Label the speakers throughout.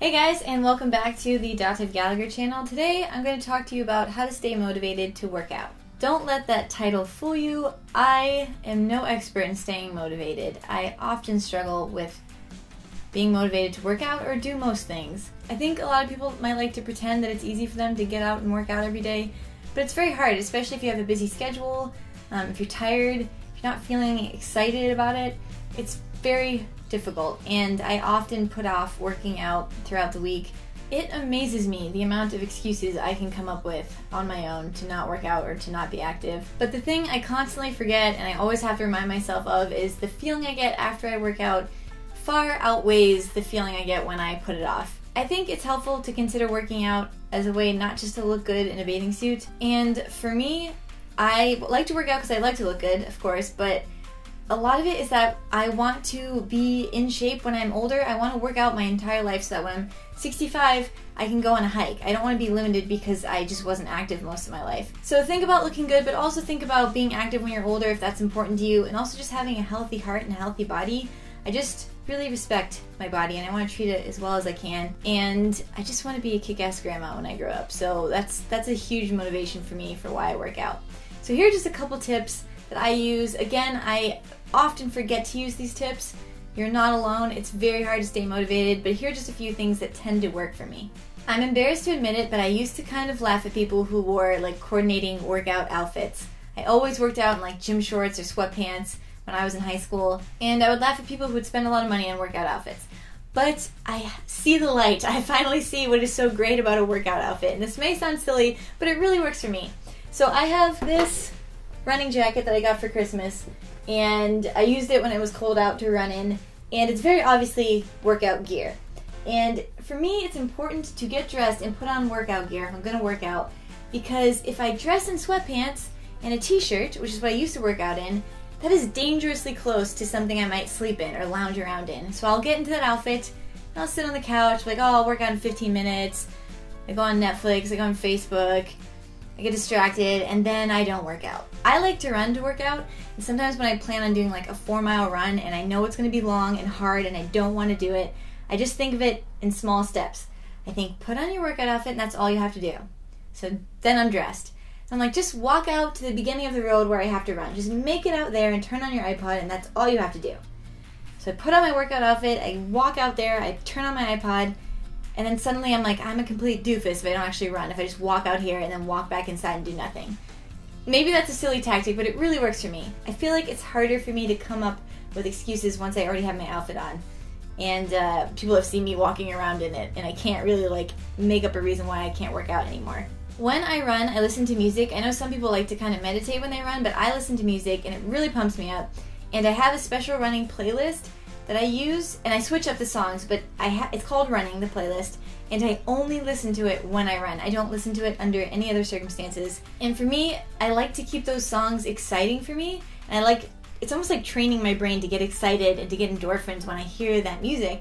Speaker 1: Hey guys, and welcome back to the Dr. Gallagher channel. Today I'm going to talk to you about how to stay motivated to work out. Don't let that title fool you. I am no expert in staying motivated. I often struggle with being motivated to work out or do most things. I think a lot of people might like to pretend that it's easy for them to get out and work out every day, but it's very hard, especially if you have a busy schedule, if you're tired, if you're not feeling excited about it. It's very difficult, and I often put off working out throughout the week. It amazes me the amount of excuses I can come up with on my own to not work out or to not be active. But the thing I constantly forget and I always have to remind myself of is the feeling I get after I work out far outweighs the feeling I get when I put it off. I think it's helpful to consider working out as a way not just to look good in a bathing suit. And for me, I like to work out because I like to look good, of course, but a lot of it is that I want to be in shape when I'm older. I want to work out my entire life so that when I'm 65, I can go on a hike. I don't want to be limited because I just wasn't active most of my life. So think about looking good, but also think about being active when you're older if that's important to you, and also just having a healthy heart and a healthy body. I just really respect my body and I want to treat it as well as I can, and I just want to be a kick-ass grandma when I grow up. So that's a huge motivation for me for why I work out. So here are just a couple tips that I use. Again, I often forget to use these tips. You're not alone. It's very hard to stay motivated, but here are just a few things that tend to work for me. I'm embarrassed to admit it, but I used to kind of laugh at people who wore like coordinating workout outfits. I always worked out in like gym shorts or sweatpants when I was in high school, and I would laugh at people who would spend a lot of money on workout outfits. But I see the light. I finally see what is so great about a workout outfit, and this may sound silly, but it really works for me. So I have this running jacket that I got for Christmas, and I used it when it was cold out to run in, and it's very obviously workout gear. And for me, it's important to get dressed and put on workout gear if I'm going to work out, because if I dress in sweatpants and a t-shirt, which is what I used to work out in, that is dangerously close to something I might sleep in or lounge around in. So I'll get into that outfit, and I'll sit on the couch, like, oh, I'll work out in 15 minutes, I go on Netflix, I go on Facebook, I get distracted, and then I don't work out. I like to run to work out, and sometimes when I plan on doing like a 4-mile run and I know it's going to be long and hard and I don't want to do it, I just think of it in small steps. I think, put on your workout outfit and that's all you have to do. So then I'm dressed. I'm like, just walk out to the beginning of the road where I have to run. Just make it out there and turn on your iPod, and that's all you have to do. So I put on my workout outfit, I walk out there, I turn on my iPod, and then suddenly I'm like, I'm a complete doofus if I don't actually run, if I just walk out here and then walk back inside and do nothing. Maybe that's a silly tactic, but it really works for me. I feel like it's harder for me to come up with excuses once I already have my outfit on. And people have seen me walking around in it, and I can't really like make up a reason why I can't work out anymore. When I run, I listen to music. I know some people like to kind of meditate when they run, but I listen to music and it really pumps me up. And I have a special running playlist that I use, and I switch up the songs, but it's called Running, the playlist, and I only listen to it when I run. I don't listen to it under any other circumstances. And for me, I like to keep those songs exciting for me, and it's almost like training my brain to get excited and to get endorphins when I hear that music,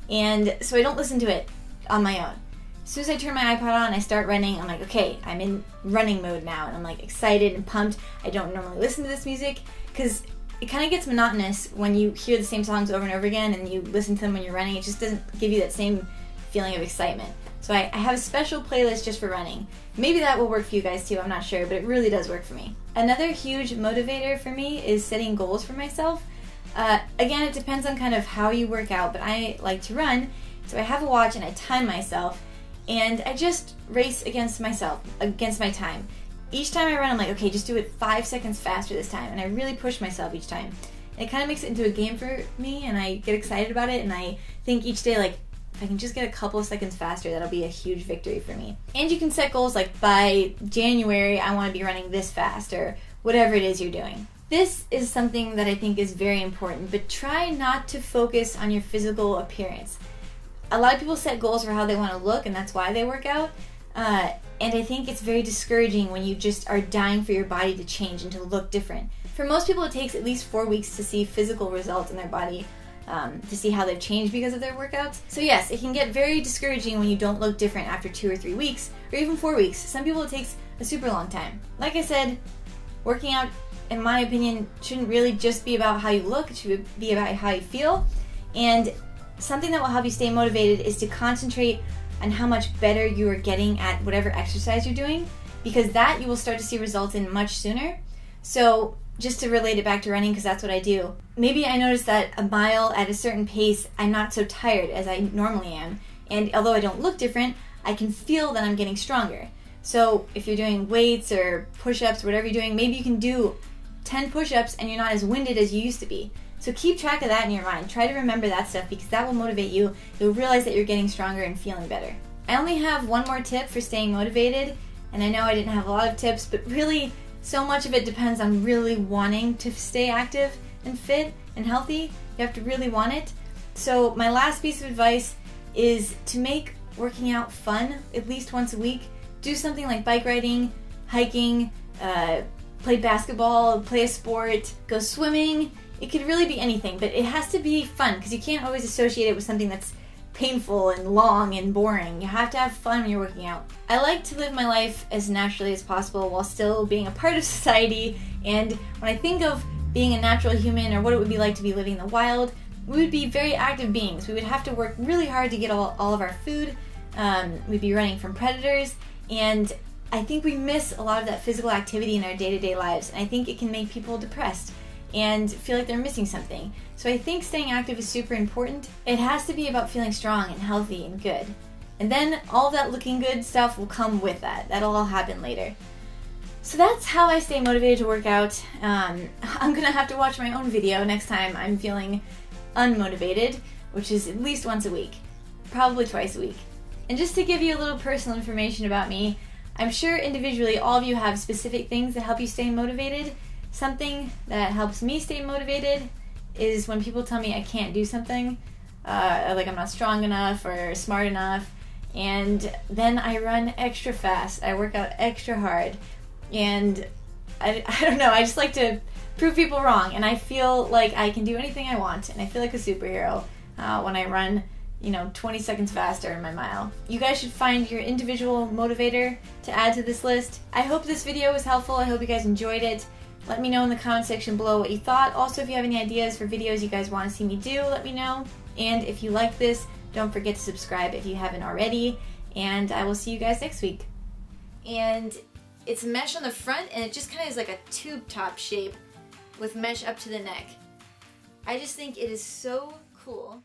Speaker 1: and so I don't listen to it on my own. As soon as I turn my iPod on, I start running, I'm like, okay, I'm in running mode now, and I'm like excited and pumped. I don't normally listen to this music, because it kind of gets monotonous when you hear the same songs over and over again and you listen to them when you're running. It just doesn't give you that same feeling of excitement. So I have a special playlist just for running. Maybe that will work for you guys too, I'm not sure, but it really does work for me. Another huge motivator for me is setting goals for myself. Again, it depends on kind of how you work out, but I like to run, so I have a watch and I time myself, and I just race against myself, against my time. Each time I run, I'm like, okay, just do it 5 seconds faster this time, and I really push myself each time. And it kind of makes it into a game for me, and I get excited about it, and I think each day, like, if I can just get a couple of seconds faster, that'll be a huge victory for me. And you can set goals like, by January, I want to be running this fast, or whatever it is you're doing. This is something that I think is very important, but try not to focus on your physical appearance. A lot of people set goals for how they want to look, and that's why they work out. And I think it's very discouraging when you just are dying for your body to change and to look different. For most people, it takes at least 4 weeks to see physical results in their body, to see how they've changed because of their workouts. So yes, it can get very discouraging when you don't look different after 2 or 3 weeks, or even 4 weeks. Some people, it takes a super long time. Like I said, working out, in my opinion, shouldn't really just be about how you look. It should be about how you feel. And something that will help you stay motivated is to concentrate on how much better you are getting at whatever exercise you're doing, because that you will start to see results in much sooner. So just to relate it back to running, because that's what I do, maybe I notice that a mile at a certain pace, I'm not so tired as I normally am. And although I don't look different, I can feel that I'm getting stronger. So if you're doing weights or push-ups, whatever you're doing, maybe you can do 10 push-ups and you're not as winded as you used to be. So keep track of that in your mind. Try to remember that stuff, because that will motivate you. You'll realize that you're getting stronger and feeling better. I only have one more tip for staying motivated, and I know I didn't have a lot of tips, but really so much of it depends on really wanting to stay active and fit and healthy. You have to really want it. So my last piece of advice is to make working out fun at least once a week. Do something like bike riding, hiking, play basketball, play a sport, go swimming. It could really be anything, but it has to be fun, because you can't always associate it with something that's painful and long and boring. You have to have fun when you're working out. I like to live my life as naturally as possible while still being a part of society, and when I think of being a natural human or what it would be like to be living in the wild, we would be very active beings. We would have to work really hard to get all of our food. We'd be running from predators, and I think we miss a lot of that physical activity in our day-to-day lives, and I think it can make people depressed and feel like they're missing something. So I think staying active is super important. It has to be about feeling strong and healthy and good. And then all that looking good stuff will come with that. That'll all happen later. So that's how I stay motivated to work out. I'm gonna have to watch my own video next time I'm feeling unmotivated, which is at least once a week, probably twice a week. And just to give you a little personal information about me, I'm sure individually all of you have specific things that help you stay motivated. Something that helps me stay motivated is when people tell me I can't do something, like I'm not strong enough or smart enough, and then I run extra fast. I work out extra hard, and I don't know, I just like to prove people wrong, and I feel like I can do anything I want, and I feel like a superhero when I run 20 seconds faster in my mile. You guys should find your individual motivator to add to this list. I hope this video was helpful. I hope you guys enjoyed it. Let me know in the comment section below what you thought. Also, if you have any ideas for videos you guys want to see me do, let me know. And if you like this, don't forget to subscribe if you haven't already. And I will see you guys next week. And it's mesh on the front, and it just kind of is like a tube top shape with mesh up to the neck. I just think it is so cool.